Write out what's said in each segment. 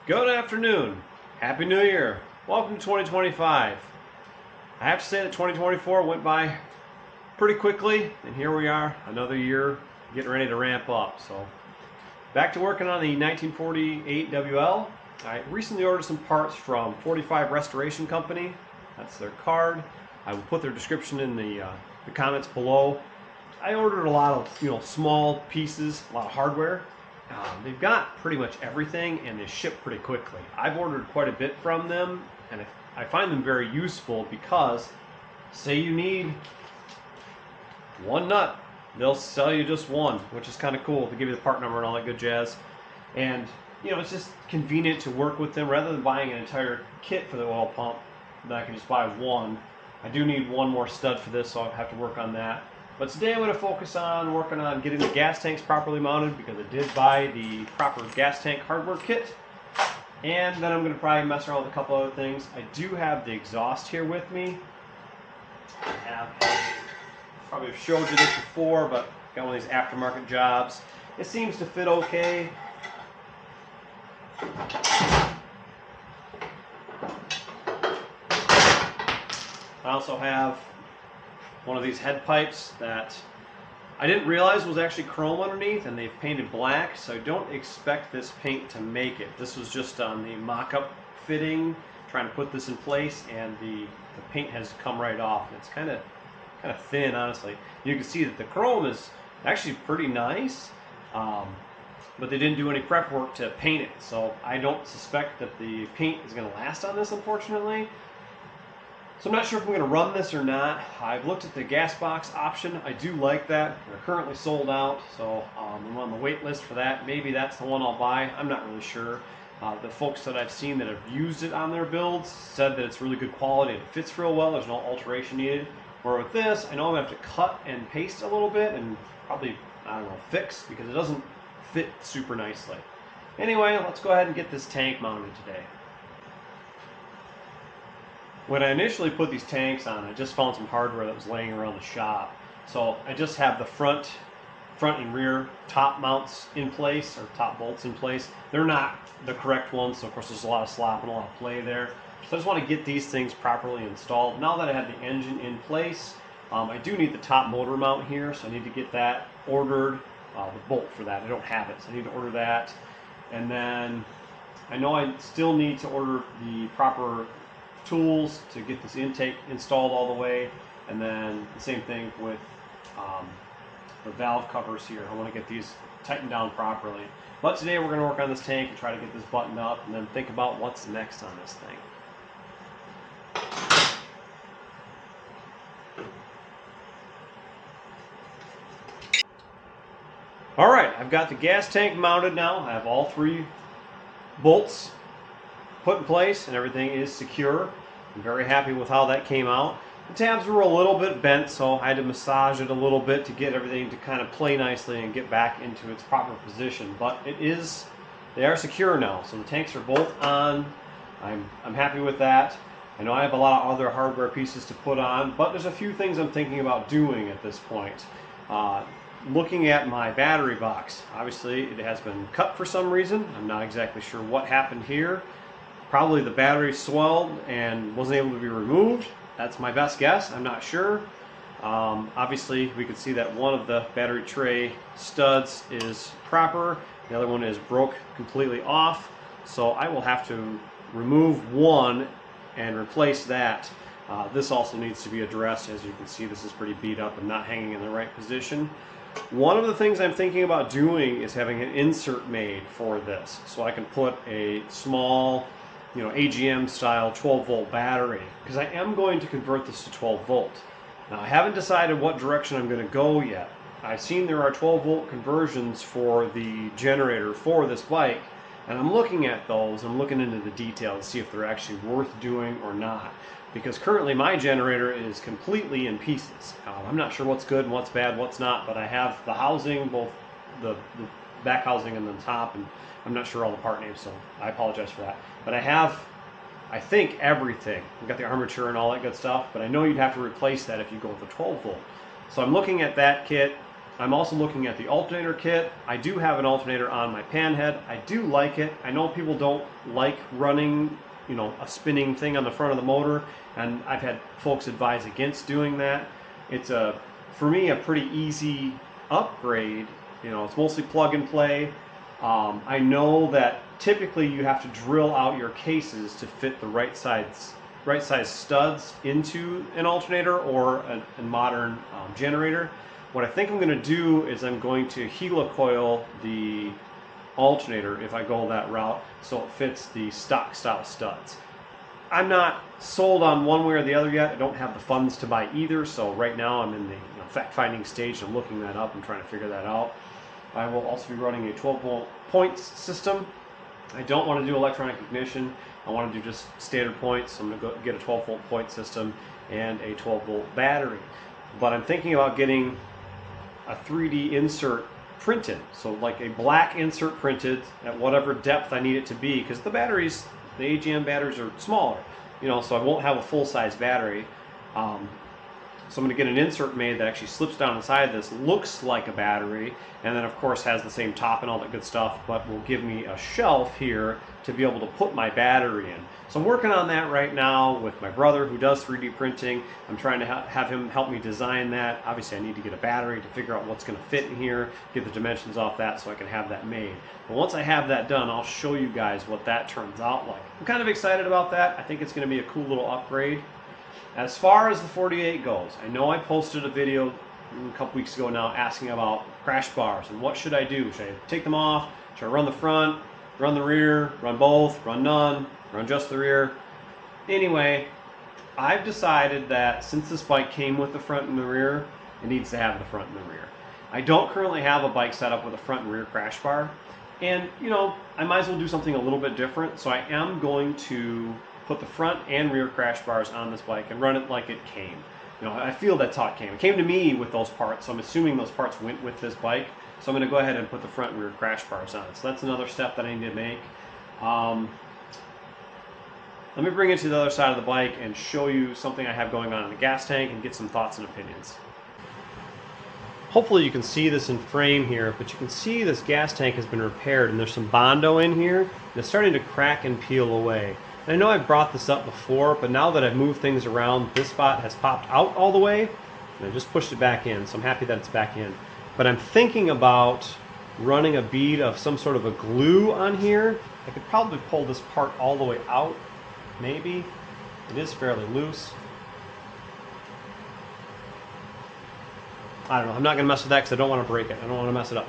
Good afternoon. Happy New Year. Welcome to 2025. I have to say that 2024 went by pretty quickly, and here we are, another year getting ready to ramp up. So, back to working on the 1948 WL. I recently ordered some parts from 45 Restoration Company. That's their card. I will put their description in the comments below. I ordered a lot of small pieces, a lot of hardware. They've got pretty much everything, and they ship pretty quickly. I've ordered quite a bit from them, and I find them very useful because, say you need one nut, they'll sell you just one, which is kind of cool. To give you the part number and all that good jazz. And it's just convenient to work with them rather than buying an entire kit for the oil pump. That I can just buy one. I do need one more stud for this, so I'll have to work on that. But today I'm going to focus on working on getting the gas tanks properly mounted, because I did buy the proper gas tank hardware kit. And then I'm going to probably mess around with a couple other things. I do have the exhaust here with me. Probably have showed you this before, but got one of these aftermarket jobs. It seems to fit okay. I also have one of these head pipes that I didn't realize was actually chrome underneath, and they've painted black, so I don't expect this paint to make it. This was just on the mock-up fitting, trying to put this in place, and the paint has come right off. It's kind of thin, honestly. You can see that the chrome is actually pretty nice, but they didn't do any prep work to paint it, so I don't suspect that the paint is going to last on this, unfortunately. So I'm not sure if I'm going to run this or not. I've looked at the gas box option. I do like that. They're currently sold out, so I'm on the wait list for that. Maybe that's the one I'll buy. I'm not really sure. The folks that I've seen that have used it on their builds said that it's really good quality. It fits real well. There's no alteration needed. Where with this, I know I'm going to have to cut and paste a little bit and probably, fix, because it doesn't fit super nicely. Anyway, let's go ahead and get this tank mounted today. When I initially put these tanks on, I just found some hardware that was laying around the shop. So I just have the front and rear top mounts in place, or top bolts in place. They're not the correct ones, so of course there's a lot of slop and a lot of play there. So I just want to get these things properly installed. Now that I have the engine in place, I do need the top motor mount here, so I need to get that ordered, the bolt for that. I don't have it, so I need to order that. And then I know I still need to order the proper tools to get this intake installed all the way, and then the same thing with the valve covers here. I want to get these tightened down properly. But today we're going to work on this tank and try to get this buttoned up, and then think about what's next on this thing. Alright, I've got the gas tank mounted now. I have all three bolts put in place, and everything is secure. I'm very happy with how that came out. The tabs were a little bit bent, so I had to massage it a little bit to get everything to kind of play nicely and get back into its proper position. But they are secure now, so the tanks are both on. I'm happy with that. I know I have a lot of other hardware pieces to put on, but there's a few things I'm thinking about doing at this point. Looking at my battery box, obviously it has been cut for some reason. I'm not exactly sure what happened here. Probably the battery swelled and wasn't able to be removed. That's my best guess. I'm not sure. Obviously, we can see that one of the battery tray studs is proper. The other one is broke completely off. So I will have to remove one and replace that. This also needs to be addressed. As you can see, this is pretty beat up and not hanging in the right position. One of the things I'm thinking about doing is having an insert made for this, so I can put a small AGM style 12 volt battery, because I am going to convert this to 12 volt. Now I haven't decided what direction I'm going to go yet. I've seen there are 12 volt conversions for the generator for this bike, and I'm looking at those. I'm looking into the details to see if they're actually worth doing or not, because currently my generator is completely in pieces. I'm not sure what's good and what's bad, what's not, but I have the housing, both the back housing and the top, and I'm not sure all the part names, so I apologize for that. But I have, I think, everything. I've got the armature and all that good stuff, but I know you'd have to replace that if you go with the 12 volt. So I'm looking at that kit. I'm also looking at the alternator kit. I do have an alternator on my panhead. I do like it. I know people don't like running, a spinning thing on the front of the motor, and I've had folks advise against doing that. It's for me, a pretty easy upgrade. It's mostly plug and play. I know that typically you have to drill out your cases to fit the right size studs into an alternator or a modern generator. What I think I'm going to do is I'm going to helicoil the alternator if I go that route so it fits the stock style studs. I'm not sold on one way or the other yet. I don't have the funds to buy either, so right now I'm in the fact-finding stage. I'm looking that up and trying to figure that out. I will also be running a 12-volt points system. I don't want to do electronic ignition. I want to do just standard points, so I'm going to go get a 12-volt point system and a 12-volt battery. But I'm thinking about getting a 3D insert printed, so like a black insert printed at whatever depth I need it to be, because the AGM batteries are smaller, so I won't have a full-size battery. So I'm going to get an insert made that actually slips down inside this, looks like a battery, and then of course has the same top and all that good stuff, but will give me a shelf here to be able to put my battery in. So I'm working on that right now with my brother who does 3D printing. I'm trying to have him help me design that. Obviously I need to get a battery to figure out what's going to fit in here, get the dimensions off that so I can have that made. But once I have that done, I'll show you guys what that turns out like. I'm kind of excited about that. I think it's going to be a cool little upgrade. As far as the 48 goes, I know I posted a video a couple weeks ago now asking about crash bars and what should I do? Should I take them off? Should I run the front, run the rear, run both, run none, run just the rear? Anyway, I've decided that since this bike came with the front and the rear, it needs to have the front and the rear. I don't currently have a bike set up with a front and rear crash bar, and I might as well do something a little bit different, so I am going to put the front and rear crash bars on this bike and run it like it came. I feel that's how it came. It came to me with those parts, so I'm assuming those parts went with this bike. So I'm going to go ahead and put the front and rear crash bars on. So that's another step that I need to make. Let me bring it to the other side of the bike and show you something I have going on in the gas tank and get some thoughts and opinions. Hopefully you can see this in frame here, but you can see this gas tank has been repaired and there's some Bondo in here and it's starting to crack and peel away. And I know I've brought this up before, but now that I've moved things around, this spot has popped out all the way, and I just pushed it back in, so I'm happy that it's back in. But I'm thinking about running a bead of some sort of a glue on here. I could probably pull this part all the way out, maybe. It is fairly loose. I don't know, I'm not going to mess with that because I don't want to break it. I don't want to mess it up.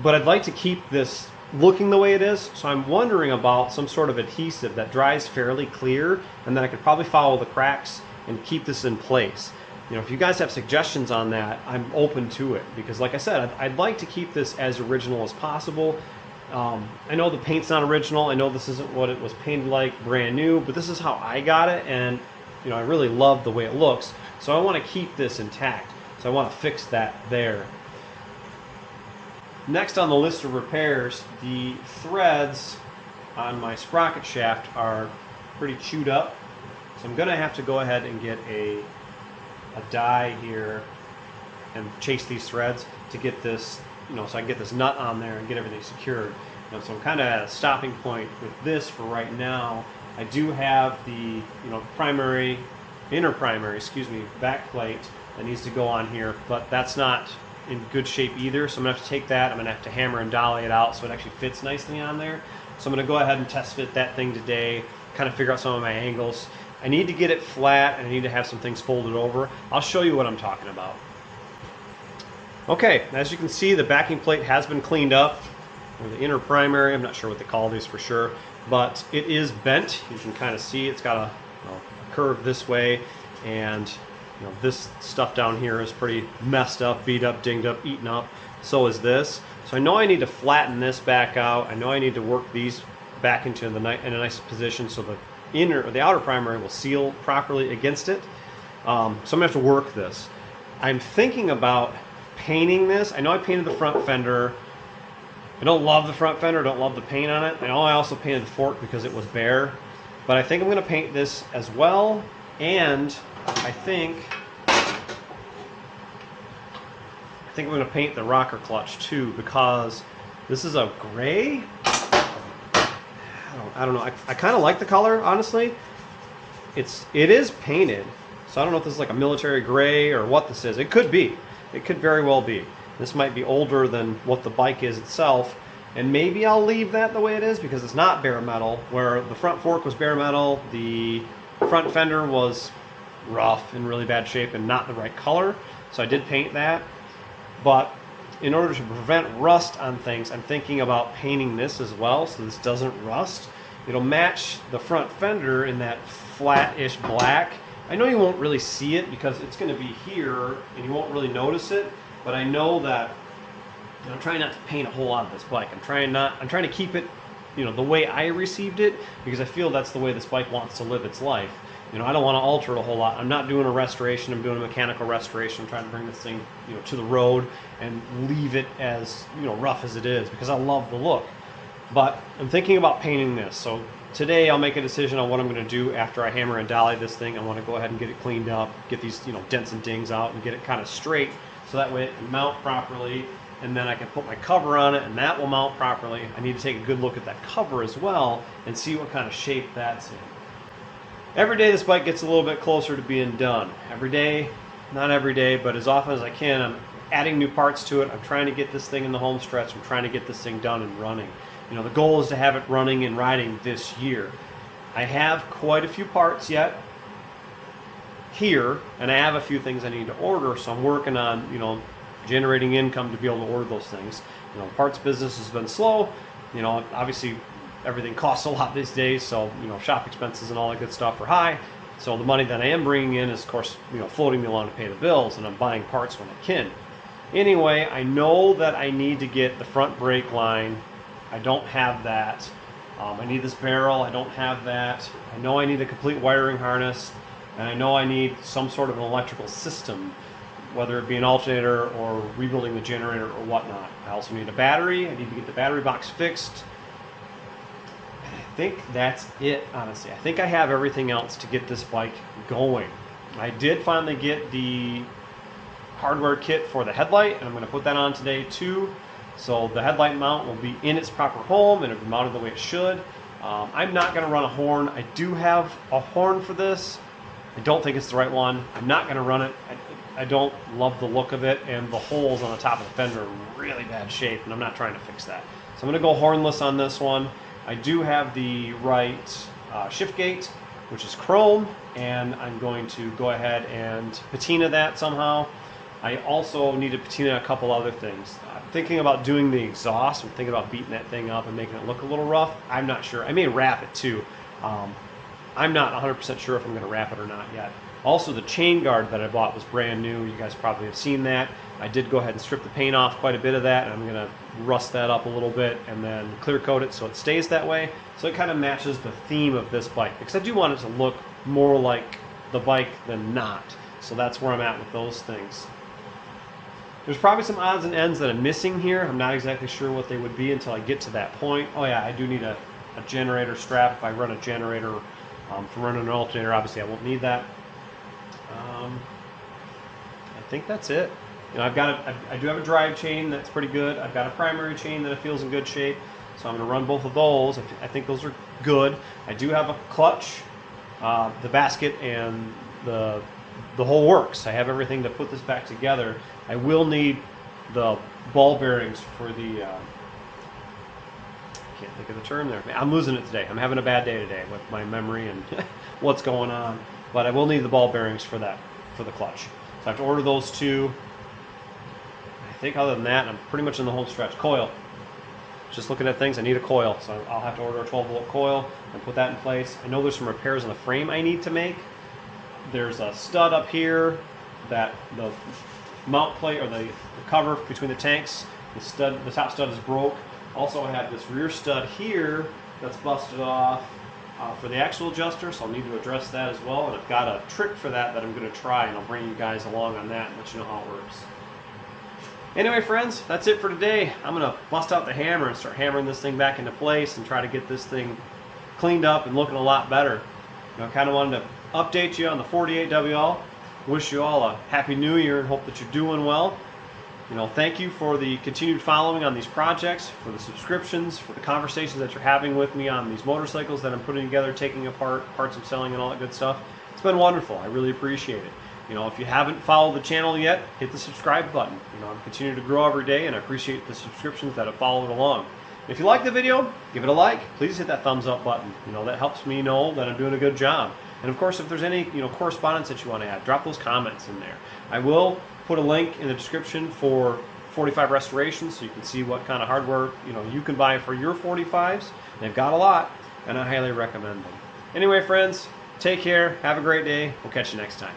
But I'd like to keep this looking the way it is, so I'm wondering about some sort of adhesive that dries fairly clear, and then I could probably follow the cracks and keep this in place. If you guys have suggestions on that, I'm open to it, because like I said, I'd like to keep this as original as possible. I know the paint's not original, I know this isn't what it was painted like brand new, but this is how I got it, and I really love the way it looks, so I want to keep this intact, so I want to fix that there. Next on the list of repairs, the threads on my sprocket shaft are pretty chewed up, so I'm going to have to go ahead and get a die here and chase these threads to get this, so I can get this nut on there and get everything secured. So I'm kind of at a stopping point with this for right now. I do have the inner primary back plate that needs to go on here, but that's not in good shape either, so I'm going to have to take that, I'm going to have to hammer and dolly it out so it actually fits nicely on there. So I'm going to go ahead and test fit that thing today, kind of figure out some of my angles. I need to get it flat and I need to have some things folded over. I'll show you what I'm talking about. Okay, as you can see, the backing plate has been cleaned up, or the inner primary, I'm not sure what they call these for sure, but it is bent. You can kind of see it's got a curve this way, and this stuff down here is pretty messed up, beat up, dinged up, eaten up. So is this. So I know I need to flatten this back out. I know I need to work these back into in a nice position so the inner or the outer primary will seal properly against it. So I'm gonna have to work this. I'm thinking about painting this. I know I painted the front fender. I don't love the front fender, don't love the paint on it. I know I also painted the fork because it was bare, but I think I'm gonna paint this as well, and I think think I'm going to paint the rocker clutch too, because this is a gray. I don't know. I kind of like the color, honestly. It is painted, so I don't know if this is like a military gray or what this is. It could be. It could very well be. This might be older than what the bike is itself, and maybe I'll leave that the way it is because it's not bare metal, where the front fork was bare metal, the front fender was rough and really bad shape and not the right color, so I did paint that. But in order to prevent rust on things, I'm thinking about painting this as well so this doesn't rust. It'll match the front fender in that flat-ish black. I know you won't really see it because it's going to be here and you won't really notice it, but I know that I'm trying not to paint a whole lot of this bike. I'm trying to keep it, the way I received it, because I feel that's the way this bike wants to live its life. I don't want to alter it a whole lot. I'm not doing a restoration. I'm doing a mechanical restoration. I'm trying to bring this thing, to the road and leave it as, rough as it is because I love the look. But I'm thinking about painting this. So today I'll make a decision on what I'm going to do after I hammer and dolly this thing. I want to go ahead and get it cleaned up, get these, dents and dings out and get it kind of straight so that way it can mount properly. And then I can put my cover on it and that will mount properly. I need to take a good look at that cover as well and see what kind of shape that's in. Every day this bike gets a little bit closer to being done. Every day, not every day, but as often as I can, I'm adding new parts to it. I'm trying to get this thing in the home stretch. I'm trying to get this thing done and running. The goal is to have it running and riding this year. I have quite a few parts yet here, and I have a few things I need to order, so I'm working on, generating income to be able to order those things. Parts business has been slow. Obviously everything costs a lot these days, so shop expenses and all that good stuff are high. So the money that I am bringing in is, of course, floating me along to pay the bills, and I'm buying parts when I can. Anyway, I know that I need to get the front brake line. I don't have that. I need this barrel. I don't have that. I know I need a complete wiring harness, and I know I need some sort of an electrical system, whether it be an alternator or rebuilding the generator or whatnot. I also need a battery. I need to get the battery box fixed. I think that's it, honestly. I think I have everything else to get this bike going. I did finally get the hardware kit for the headlight, and I'm going to put that on today too. So the headlight mount will be in its proper home and it'll be mounted the way it should. I'm not going to run a horn. I do have a horn for this. I don't think it's the right one. I'm not going to run it. I don't love the look of it, and the holes on the top of the fender are in really bad shape, and I'm not trying to fix that. So I'm going to go hornless on this one. I do have the right shift gate, which is chrome, and I'm going to go ahead and patina that somehow. I also need to patina a couple other things. I'm thinking about doing the exhaust. I'm thinking about beating that thing up and making it look a little rough. I'm not sure. I may wrap it too. I'm not 100% sure if I'm going to wrap it or not yet. Also, the chain guard that I bought was brand new. You guys probably have seen that. I did go ahead and strip the paint off quite a bit of that, and I'm going to rust that up a little bit and then clear coat it so it stays that way. So it kind of matches the theme of this bike, because I do want it to look more like the bike than not. So that's where I'm at with those things. There's probably some odds and ends that I'm missing here. I'm not exactly sure what they would be until I get to that point. Oh yeah, I do need a generator strap. If I run a generator for running an alternator, obviously I won't need that. I think that's it. I do have a drive chain that's pretty good. I've got a primary chain that feels in good shape, so I'm going to run both of those. I think those are good. I do have a clutch, the basket, and the whole works. I have everything to put this back together. I will need the ball bearings for the can't think of the term there. I'm losing it today. I'm having a bad day today with my memory and what's going on. But I will need the ball bearings for that, for the clutch. So I have to order those two. I think other than that, I'm pretty much in the home stretch. Coil. Just looking at things, I need a coil. So I'll have to order a 12-volt coil and put that in place. I know there's some repairs on the frame I need to make. There's a stud up here that the mount plate, or the cover between the tanks, the top stud is broke. Also, I have this rear stud here that's busted off for the axle adjuster, so I'll need to address that as well. And I've got a trick for that I'm going to try, and I'll bring you guys along on that and let you know how it works. Anyway, friends, that's it for today. I'm going to bust out the hammer and start hammering this thing back into place and try to get this thing cleaned up and looking a lot better. I kind of wanted to update you on the 48WL. Wish you all a happy new year and hope that you're doing well. Thank you for the continued following on these projects, for the subscriptions, for the conversations that you're having with me on these motorcycles that I'm putting together, taking apart, parts I'm selling, and all that good stuff. It's been wonderful. I really appreciate it. If you haven't followed the channel yet, hit the subscribe button. I'm continuing to grow every day, and I appreciate the subscriptions that have followed along. If you like the video, give it a like. Please hit that thumbs up button. That helps me know that I'm doing a good job. And of course, if there's any correspondence that you want to add, drop those comments in there. I will put a link in the description for 45 restorations, so you can see what kind of hardware you can buy for your 45s. They've got a lot, and I highly recommend them. Anyway, friends, take care. Have a great day. We'll catch you next time.